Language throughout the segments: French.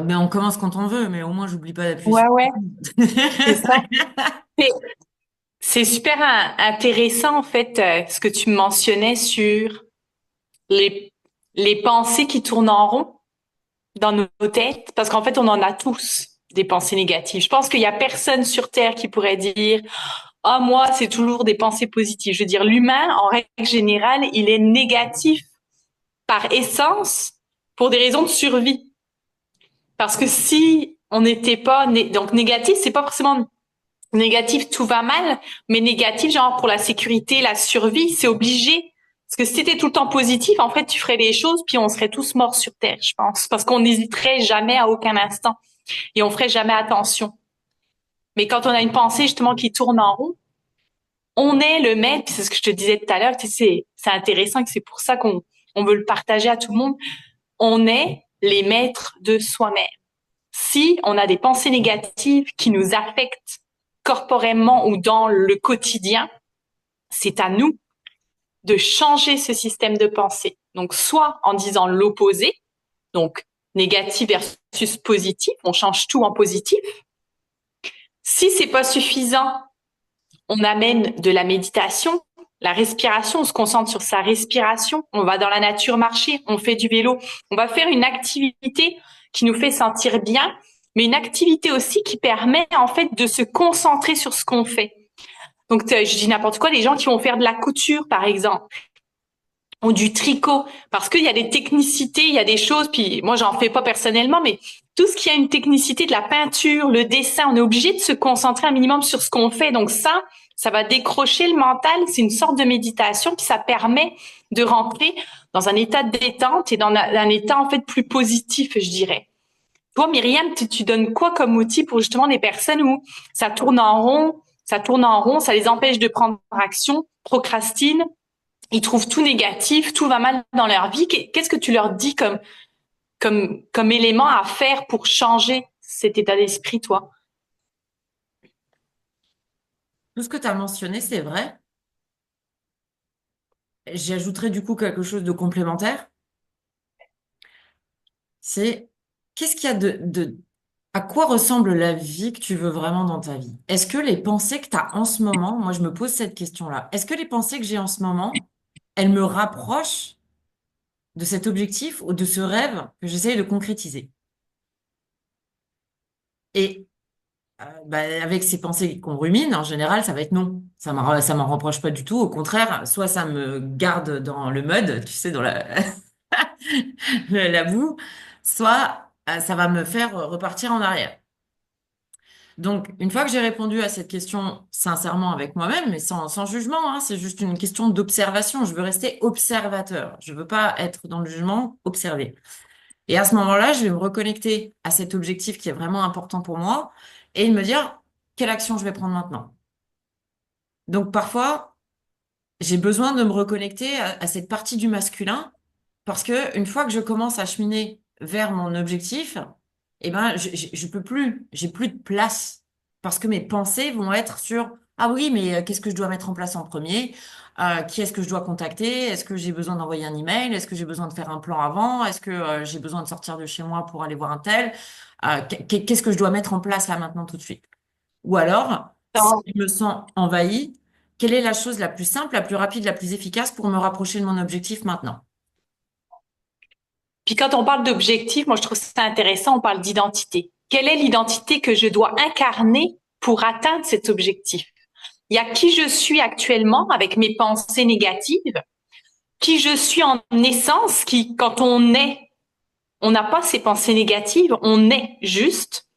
Mais on commence quand on veut, mais au moins j'oublie pas d'appuyer sur. Ouais, ouais, c'est ça. C'est c'est super intéressant, en fait, ce que tu mentionnais sur les, les pensées qui tournent en rond dans nos têtes, parce qu'en fait, on en a tous des pensées négatives. Je pense qu'il y a personne sur Terre qui pourrait dire, ah, moi, c'est toujours des pensées positives. Je veux dire, l'humain, en règle générale, il est négatif par essence pour des raisons de survie. Parce que si on n'était pas, donc négatif, c'est pas forcément négatif, tout va mal, mais négatif, genre pour la sécurité, la survie, c'est obligé. Parce que si t'étais tout le temps positif, en fait, tu ferais les choses, puis on serait tous morts sur Terre, je pense. Parce qu'on n'hésiterait jamais à aucun instant. Et on ferait jamais attention. Mais quand on a une pensée, justement, qui tourne en rond, on est le maître, c'est ce que je te disais tout à l'heure, tu sais, c'est intéressant et c'est pour ça qu'on veut le partager à tout le monde. On est les maîtres de soi-même. Si on a des pensées négatives qui nous affectent corporellement ou dans le quotidien, c'est à nous de changer ce système de pensée. Donc, soit en disant l'opposé, donc négatif versus positif, on change tout en positif. Si c'est pas suffisant, on amène de la méditation, la respiration, on se concentre sur sa respiration, on va dans la nature marcher, on fait du vélo, on va faire une activité qui nous fait sentir bien, mais une activité aussi qui permet en fait de se concentrer sur ce qu'on fait. Donc je dis n'importe quoi, les gens qui vont faire de la couture par exemple, ou du tricot, parce qu'il y a des technicités, il y a des choses, puis moi j'en fais pas personnellement, mais tout ce qui a une technicité de la peinture, le dessin, on est obligé de se concentrer un minimum sur ce qu'on fait. Donc ça va décrocher le mental, c'est une sorte de méditation, puis ça permet de rentrer dans un état de détente et dans un état en fait plus positif, je dirais. Toi, Myriam, tu donnes quoi comme outil pour justement des personnes où ça tourne en rond, ça tourne en rond, ça les empêche de prendre action, procrastinent, ils trouvent tout négatif, tout va mal dans leur vie. Qu'est-ce que tu leur dis comme élément à faire pour changer cet état d'esprit, toi? Tout ce que tu as mentionné, c'est vrai. J'ajouterais du coup quelque chose de complémentaire. C'est qu'est-ce qu'il y a à quoi ressemble la vie que tu veux vraiment dans ta vie? Est-ce que les pensées que tu as en ce moment, moi je me pose cette question-là, est-ce que les pensées que j'ai en ce moment, elles me rapprochent de cet objectif ou de ce rêve que j'essaye de concrétiser? Et bah, avec ces pensées qu'on rumine, en général, ça va être non. Ça m'en reproche pas du tout. Au contraire, soit ça me garde dans le mud, tu sais, dans la boue, soit ça va me faire repartir en arrière. Donc, une fois que j'ai répondu à cette question sincèrement avec moi-même, mais sans jugement, hein, c'est juste une question d'observation. Je veux rester observateur. Je veux pas être dans le jugement, observer. Et à ce moment-là, je vais me reconnecter à cet objectif qui est vraiment important pour moi et me dire quelle action je vais prendre maintenant. Donc, parfois, j'ai besoin de me reconnecter à cette partie du masculin parce que une fois que je commence à cheminer vers mon objectif, eh ben, je peux plus, j'ai plus de place parce que mes pensées vont être sur, ah oui, mais qu'est-ce que je dois mettre en place en premier? Qui est-ce que je dois contacter? Est-ce que j'ai besoin d'envoyer un email? Est-ce que j'ai besoin de faire un plan avant? Est-ce que j'ai besoin de sortir de chez moi pour aller voir un tel? Qu'est-ce que je dois mettre en place là maintenant tout de suite? Ou alors, si je me sens envahi, quelle est la chose la plus simple, la plus rapide, la plus efficace pour me rapprocher de mon objectif maintenant? Puis quand on parle d'objectif, moi je trouve ça intéressant, on parle d'identité. Quelle est l'identité que je dois incarner pour atteindre cet objectif? Il y a qui je suis actuellement avec mes pensées négatives, qui je suis en essence, qui quand on est, on n'a pas ces pensées négatives, on est juste.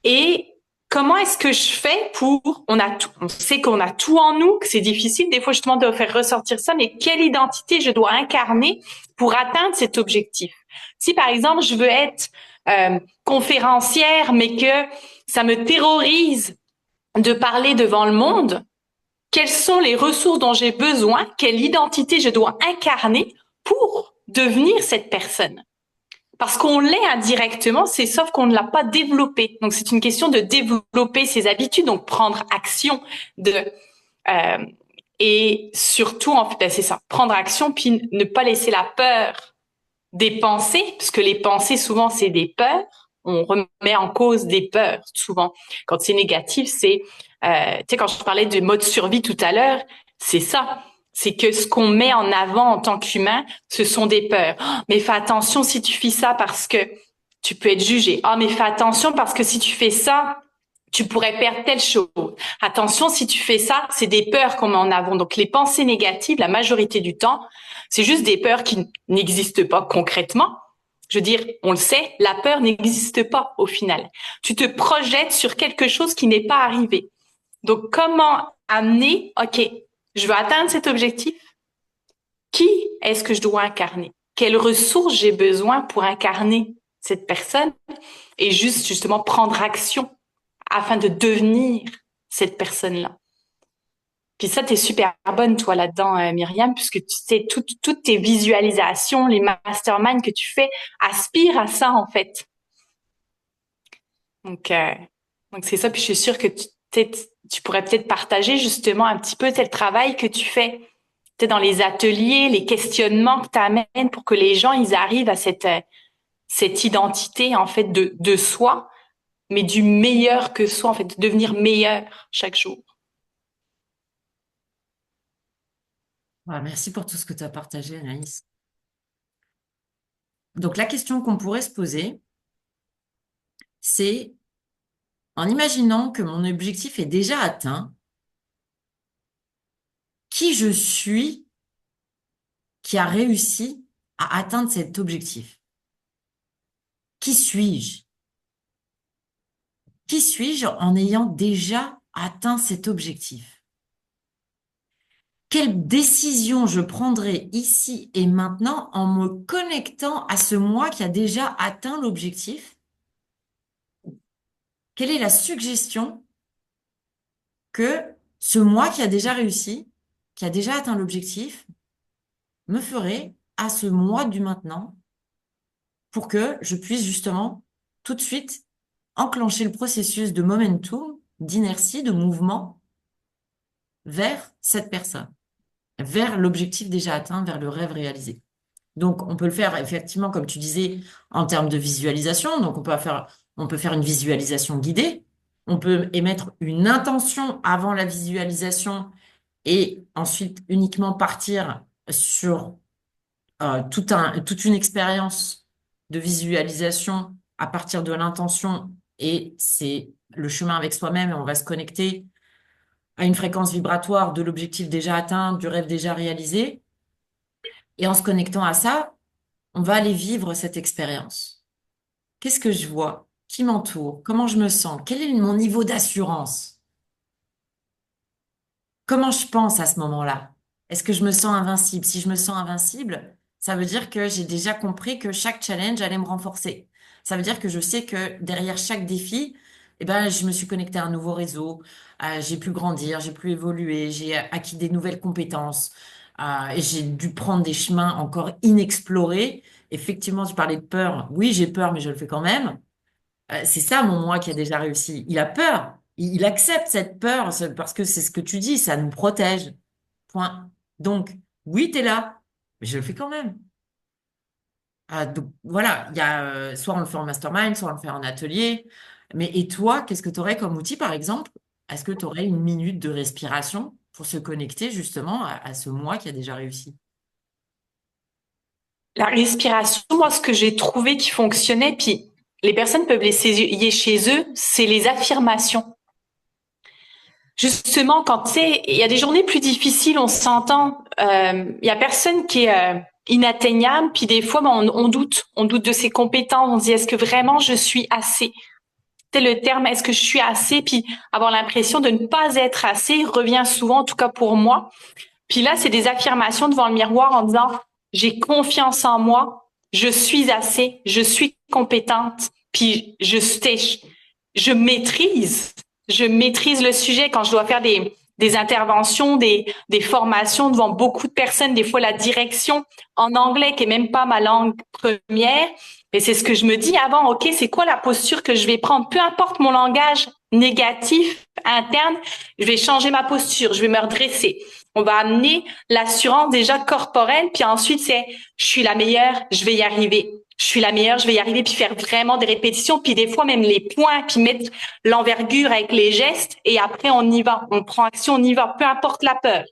Et comment est-ce que je fais pour, on a tout, on sait qu'on a tout en nous, que c'est difficile des fois justement de faire ressortir ça, mais quelle identité je dois incarner pour atteindre cet objectif? Si par exemple je veux être conférencière, mais que ça me terrorise de parler devant le monde, quelles sont les ressources dont j'ai besoin, quelle identité je dois incarner pour devenir cette personne? Parce qu'on l'est indirectement, c'est sauf qu'on ne l'a pas développé. Donc c'est une question de développer ses habitudes, donc prendre action de euh, et surtout en fait c'est ça, prendre action puis ne pas laisser la peur des pensées, puisque les pensées, souvent, c'est des peurs. On remet en cause des peurs, souvent. Quand c'est négatif, c'est, tu sais, quand je parlais du mode survie tout à l'heure, c'est ça. C'est que ce qu'on met en avant en tant qu'humain, ce sont des peurs. Oh, mais fais attention si tu fais ça parce que tu peux être jugé. Oh, mais fais attention parce que si tu fais ça, tu pourrais perdre telle chose. Attention, si tu fais ça, c'est des peurs qu'on met en avant. Donc, les pensées négatives, la majorité du temps, c'est juste des peurs qui n'existent pas concrètement. Je veux dire, on le sait, la peur n'existe pas au final. Tu te projettes sur quelque chose qui n'est pas arrivé. Donc, comment amener, OK, je veux atteindre cet objectif. Qui est-ce que je dois incarner? Quelles ressources j'ai besoin pour incarner cette personne? Et juste, justement, prendre action afin de devenir cette personne-là. Puis ça, t'es super bonne, toi, là-dedans, Myriam, puisque tu sais, toutes tes visualisations, les masterminds que tu fais aspirent à ça, en fait. Donc, euh, donc c'est ça. Puis je suis sûre que tu pourrais peut-être partager justement un petit peu tel travail que tu fais, tu sais, dans les ateliers, les questionnements que tu amènes pour que les gens, ils arrivent à cette identité, en fait, de soi, mais du meilleur que soi, en fait, de devenir meilleur chaque jour. Voilà, merci pour tout ce que tu as partagé, Anaïs. Donc, la question qu'on pourrait se poser, c'est en imaginant que mon objectif est déjà atteint, qui je suis qui a réussi à atteindre cet objectif? Qui suis-je? Qui suis-je en ayant déjà atteint cet objectif? Quelle décision je prendrai ici et maintenant en me connectant à ce moi qui a déjà atteint l'objectif? Quelle est la suggestion que ce moi qui a déjà réussi, qui a déjà atteint l'objectif, me ferait à ce moi du maintenant pour que je puisse justement tout de suite enclencher le processus de momentum, d'inertie, de mouvement vers cette personne, vers l'objectif déjà atteint, vers le rêve réalisé. Donc, on peut le faire effectivement, comme tu disais, en termes de visualisation. Donc, on peut faire une visualisation guidée. On peut émettre une intention avant la visualisation et ensuite uniquement partir sur toute une expérience de visualisation à partir de l'intention. Et c'est le chemin avec soi-même et on va se connecter à une fréquence vibratoire de l'objectif déjà atteint, du rêve déjà réalisé. Et en se connectant à ça, on va aller vivre cette expérience. Qu'est-ce que je vois? Qui m'entoure? Comment je me sens? Quel est mon niveau d'assurance? Comment je pense à ce moment-là? Est-ce que je me sens invincible? Si je me sens invincible, ça veut dire que j'ai déjà compris que chaque challenge allait me renforcer. Ça veut dire que je sais que derrière chaque défi, eh ben, je me suis connectée à un nouveau réseau, j'ai pu grandir, j'ai pu évoluer, j'ai acquis des nouvelles compétences, et j'ai dû prendre des chemins encore inexplorés. Effectivement, tu parlais de peur. Oui, j'ai peur, mais je le fais quand même. C'est ça mon moi qui a déjà réussi. Il a peur. Il accepte cette peur parce que c'est ce que tu dis, ça nous protège. Point. Donc, oui, tu es là, mais je le fais quand même. Donc, voilà, il y a, soit on le fait en mastermind, soit on le fait en atelier. Mais et toi, qu'est-ce que tu aurais comme outil, par exemple? Est-ce que tu aurais une minute de respiration pour se connecter justement à ce moi qui a déjà réussi? La respiration, moi, ce que j'ai trouvé qui fonctionnait, puis les personnes peuvent l'essayer chez eux, c'est les affirmations. Justement, quand tu sais, il y a des journées plus difficiles, on s'entend, il y a personne qui est inatteignable, puis des fois, ben, on doute de ses compétences, on se dit, est-ce que vraiment je suis assez? C'est le terme, est-ce que je suis assez? Puis avoir l'impression de ne pas être assez revient souvent, en tout cas pour moi. Puis là, c'est des affirmations devant le miroir en disant, j'ai confiance en moi, je suis assez, je suis compétente, puis je maîtrise le sujet quand je dois faire des interventions, des formations devant beaucoup de personnes, des fois la direction en anglais qui est même pas ma langue première. Mais c'est ce que je me dis avant, OK, c'est quoi la posture que je vais prendre? Peu importe mon langage négatif interne, je vais changer ma posture, je vais me redresser. On va amener l'assurance déjà corporelle, puis ensuite c'est je suis la meilleure, je vais y arriver. Je suis la meilleure, je vais y arriver, puis faire vraiment des répétitions, puis des fois même les points, puis mettre l'envergure avec les gestes, et après on y va, on prend action, on y va, peu importe la peur.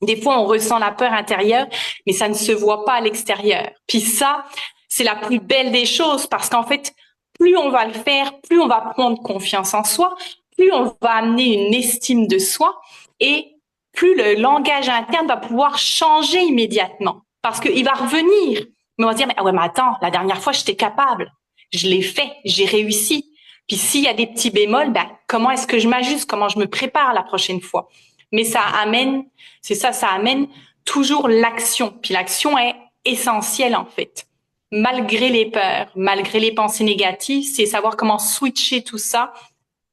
Des fois, on ressent la peur intérieure, mais ça ne se voit pas à l'extérieur. Puis ça, c'est la plus belle des choses parce qu'en fait, plus on va le faire, plus on va prendre confiance en soi, plus on va amener une estime de soi et plus le langage interne va pouvoir changer immédiatement parce qu'il va revenir. Mais on va dire, mais, ah ouais, mais attends, la dernière fois, j'étais capable. Je l'ai fait, j'ai réussi. Puis s'il y a des petits bémols, ben, comment est-ce que je m'ajuste? Comment je me prépare la prochaine fois? Mais ça amène, c'est ça, ça amène toujours l'action. Puis l'action est essentielle en fait. Malgré les peurs, malgré les pensées négatives, c'est savoir comment switcher tout ça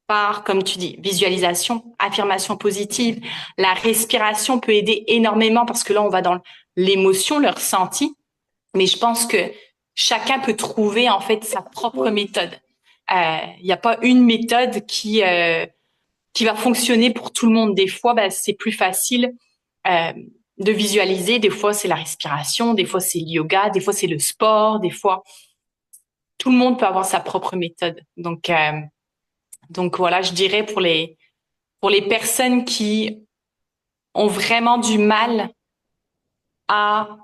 par, comme tu dis, visualisation, affirmation positive. La respiration peut aider énormément parce que là, on va dans l'émotion, le ressenti. Mais je pense que chacun peut trouver en fait sa propre méthode. Il n'y a pas une méthode qui va fonctionner pour tout le monde. Des fois, ben, c'est plus facile euh, de visualiser. Des fois, c'est la respiration. Des fois, c'est le yoga. Des fois, c'est le sport. Des fois, tout le monde peut avoir sa propre méthode. Donc voilà, je dirais pour les personnes qui ont vraiment du mal à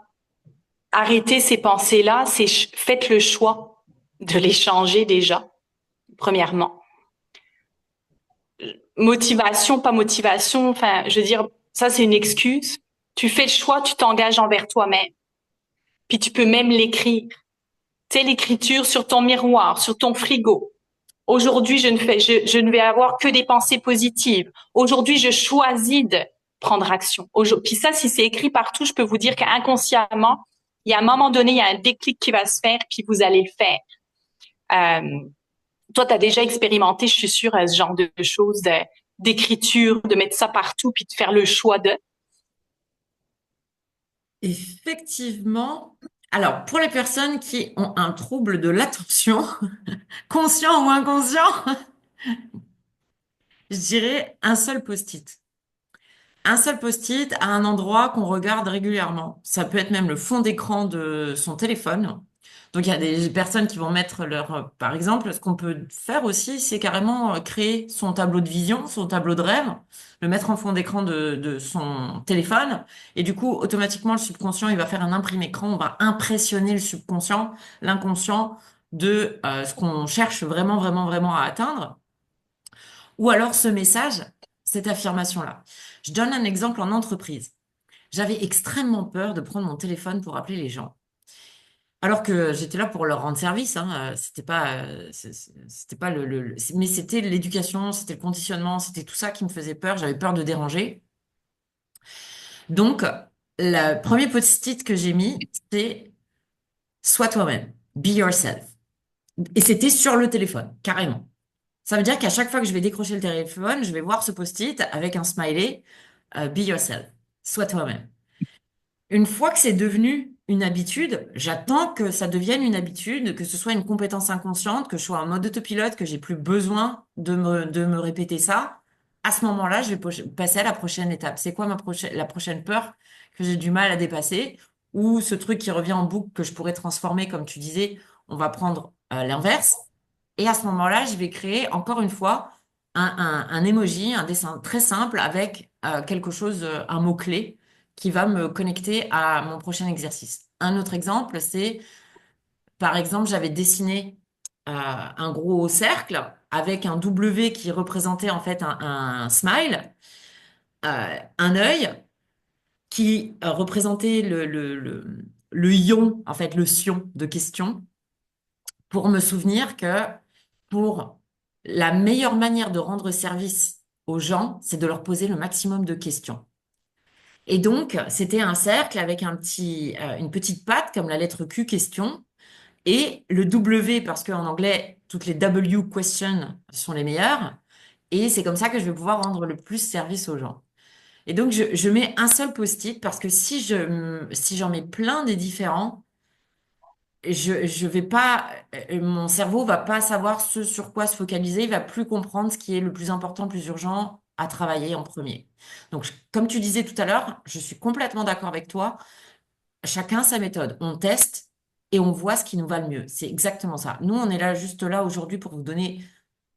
arrêter ces pensées-là, c'est faites le choix de les changer déjà, premièrement. Motivation, pas motivation, enfin, je veux dire, ça c'est une excuse. Tu fais le choix, tu t'engages envers toi-même. Puis tu peux même l'écrire. Tu sais, l'écriture sur ton miroir, sur ton frigo. Aujourd'hui, je ne vais avoir que des pensées positives. Aujourd'hui, je choisis de prendre action. Puis ça, si c'est écrit partout, je peux vous dire qu'inconsciemment, il y a un moment donné, il y a un déclic qui va se faire, puis vous allez le faire. Toi, tu as déjà expérimenté, je suis sûre, ce genre de choses, d'écriture, de mettre ça partout, puis de faire le choix de. Effectivement. Alors, pour les personnes qui ont un trouble de l'attention, conscient ou inconscient, je dirais un seul post-it. Un seul post-it à un endroit qu'on regarde régulièrement. Ça peut être même le fond d'écran de son téléphone. Donc, il y a des personnes qui vont mettre par exemple, ce qu'on peut faire aussi, c'est carrément créer son tableau de vision, son tableau de rêve, le mettre en fond d'écran de son téléphone. Et du coup, automatiquement, le subconscient, il va faire un imprimé-écran. On va impressionner le subconscient, l'inconscient de ce qu'on cherche vraiment, vraiment, vraiment à atteindre. Ou alors ce message, cette affirmation-là. Je donne un exemple en entreprise. J'avais extrêmement peur de prendre mon téléphone pour appeler les gens. Alors que j'étais là pour leur rendre service, hein. C'était pas mais c'était l'éducation, c'était le conditionnement, c'était tout ça qui me faisait peur. J'avais peur de déranger. Donc, le premier post-it que j'ai mis, c'est sois toi-même, be yourself. Et c'était sur le téléphone, carrément. Ça veut dire qu'à chaque fois que je vais décrocher le téléphone, je vais voir ce post-it avec un smiley, be yourself, sois toi-même. Une fois que c'est devenu une habitude, j'attends que ça devienne une habitude, que ce soit une compétence inconsciente, que je sois en mode autopilote, que j'ai plus besoin de me répéter ça. À ce moment-là, je vais passer à la prochaine étape. C'est quoi la prochaine peur que j'ai du mal à dépasser? Ou ce truc qui revient en boucle que je pourrais transformer, comme tu disais, on va prendre l'inverse. Et à ce moment-là, je vais créer encore une fois un emoji, un dessin très simple avec quelque chose, un mot-clé qui va me connecter à mon prochain exercice. Un autre exemple, c'est, par exemple, j'avais dessiné un gros cercle avec un W qui représentait en fait un smile, un œil qui représentait le ion, en fait, le sion de question, pour me souvenir que pour la meilleure manière de rendre service aux gens, c'est de leur poser le maximum de questions. Et donc, c'était un cercle avec une petite patte comme la lettre Q, question, et le W, parce qu'en anglais, toutes les W question sont les meilleures. Et c'est comme ça que je vais pouvoir rendre le plus service aux gens. Et donc, je mets un seul post-it parce que si j'en mets plein des différents, je vais pas, mon cerveau va pas savoir ce sur quoi se focaliser, il va plus comprendre ce qui est le plus important, le plus urgent à travailler en premier. Donc, comme tu disais tout à l'heure, je suis complètement d'accord avec toi. Chacun sa méthode. On teste et on voit ce qui nous va le mieux. C'est exactement ça. Nous, on est là juste là aujourd'hui pour vous donner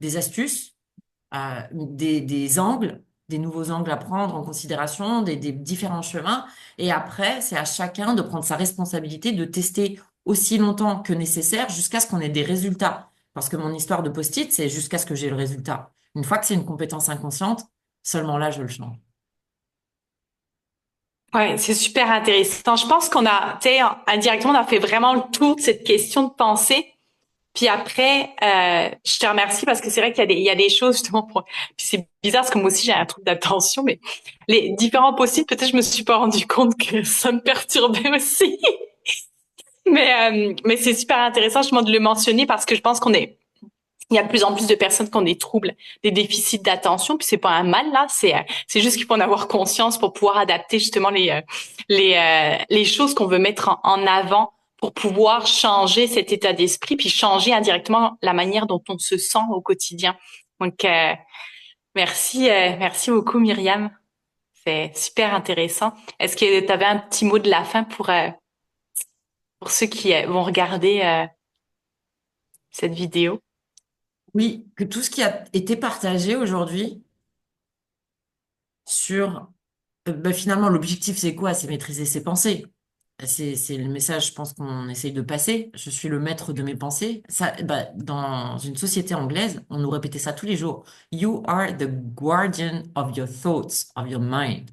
des astuces, des angles, des nouveaux angles à prendre en considération, des différents chemins. Et après, c'est à chacun de prendre sa responsabilité, de tester aussi longtemps que nécessaire jusqu'à ce qu'on ait des résultats. Parce que mon histoire de post-it, c'est jusqu'à ce que j'ai le résultat. Une fois que c'est une compétence inconsciente, seulement là, je le change. Ouais, c'est super intéressant. Je pense qu'on a, tu sais, indirectement, on a fait vraiment le tour de cette question de pensée. Puis après, je te remercie parce que c'est vrai qu'il y a des choses justement pour. Puis c'est bizarre parce que moi aussi j'ai un trouble d'attention, mais les différents possibles, peut-être je me suis pas rendu compte que ça me perturbait aussi. Mais c'est super intéressant justement de le mentionner parce que je pense il y a de plus en plus de personnes qui ont des troubles, des déficits d'attention, puis c'est pas un mal là, c'est juste qu'il faut en avoir conscience pour pouvoir adapter justement les choses qu'on veut mettre en avant pour pouvoir changer cet état d'esprit, puis changer indirectement la manière dont on se sent au quotidien. Donc merci beaucoup Myriam, c'est super intéressant. Est-ce que tu avais un petit mot de la fin pour ceux qui vont regarder cette vidéo? Oui, que tout ce qui a été partagé aujourd'hui sur, finalement, l'objectif, c'est quoi? C'est maîtriser ses pensées. C'est le message, je pense, qu'on essaye de passer. Je suis le maître de mes pensées. Ça, dans une société anglaise, on nous répétait ça tous les jours. You are the guardian of your thoughts, of your mind.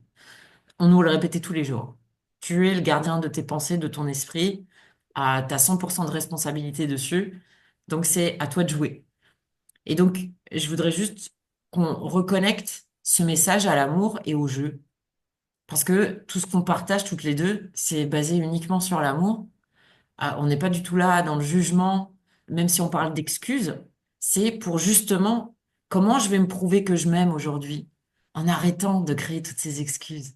On nous le répétait tous les jours. Tu es le gardien de tes pensées, de ton esprit. Tu as 100% de responsabilité dessus. Donc, c'est à toi de jouer. Et donc, je voudrais juste qu'on reconnecte ce message à l'amour et au jeu. Parce que tout ce qu'on partage toutes les deux, c'est basé uniquement sur l'amour. On n'est pas du tout là dans le jugement, même si on parle d'excuses. C'est pour justement comment je vais me prouver que je m'aime aujourd'hui en arrêtant de créer toutes ces excuses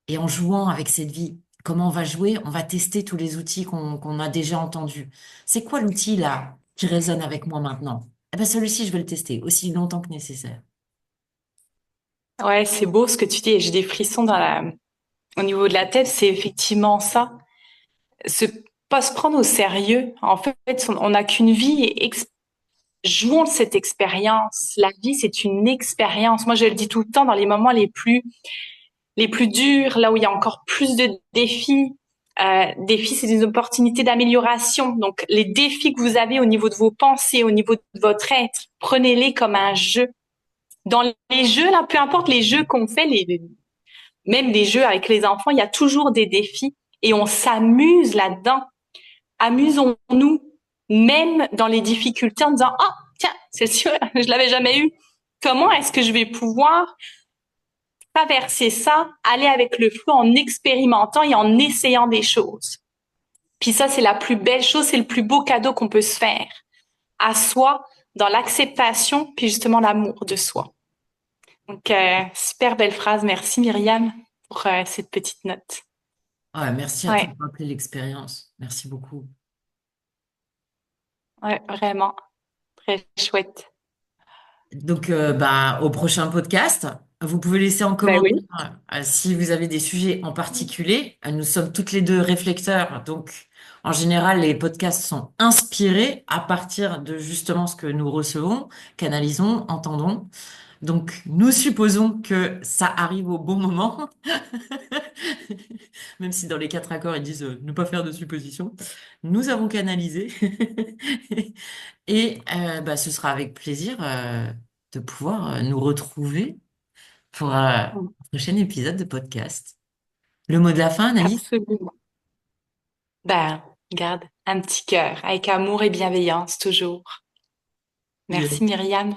et en jouant avec cette vie. Comment on va jouer? On va tester tous les outils qu'on a déjà entendus. C'est quoi l'outil là qui résonne avec moi maintenant? Eh ben celui-ci, je vais le tester aussi longtemps que nécessaire. Ouais, c'est beau ce que tu dis. J'ai des frissons au niveau de la tête. C'est effectivement ça. Se, pas se prendre au sérieux. En fait, on n'a qu'une vie et jouons cette expérience. La vie, c'est une expérience. Moi, je le dis tout le temps dans les moments les plus durs, là où il y a encore plus de défis. Défis, c'est des opportunités d'amélioration. Donc, les défis que vous avez au niveau de vos pensées, au niveau de votre être, prenez-les comme un jeu. Dans les jeux, là, peu importe les jeux qu'on fait, même des jeux avec les enfants, il y a toujours des défis et on s'amuse là-dedans. Amusons-nous, même dans les difficultés, en disant, ah, tiens, celle-ci, je l'avais jamais eu. Comment est-ce que je vais pouvoir traverser ça, aller avec le flot en expérimentant et en essayant des choses? Puis ça, c'est la plus belle chose, c'est le plus beau cadeau qu'on peut se faire à soi, dans l'acceptation, puis justement l'amour de soi. Donc, super belle phrase. Merci Myriam pour cette petite note. Ouais, merci à toi Ouais, de rappeler l'expérience. Merci beaucoup. ouais, vraiment très chouette. Donc, au prochain podcast, vous pouvez laisser en Ben commentaire oui. si vous avez des sujets en particulier. Nous sommes toutes les deux réflecteurs, donc en général, les podcasts sont inspirés à partir de justement ce que nous recevons, canalisons, entendons. Donc, nous supposons que ça arrive au bon moment, même si dans les quatre accords, ils disent ne pas faire de suppositions. Nous avons canalisé et ce sera avec plaisir de pouvoir nous retrouver pour un prochain épisode de podcast. Le mot de la fin, Anaïs? Absolument. Ben, garde un petit cœur avec amour et bienveillance toujours. Yes. Merci Myriam.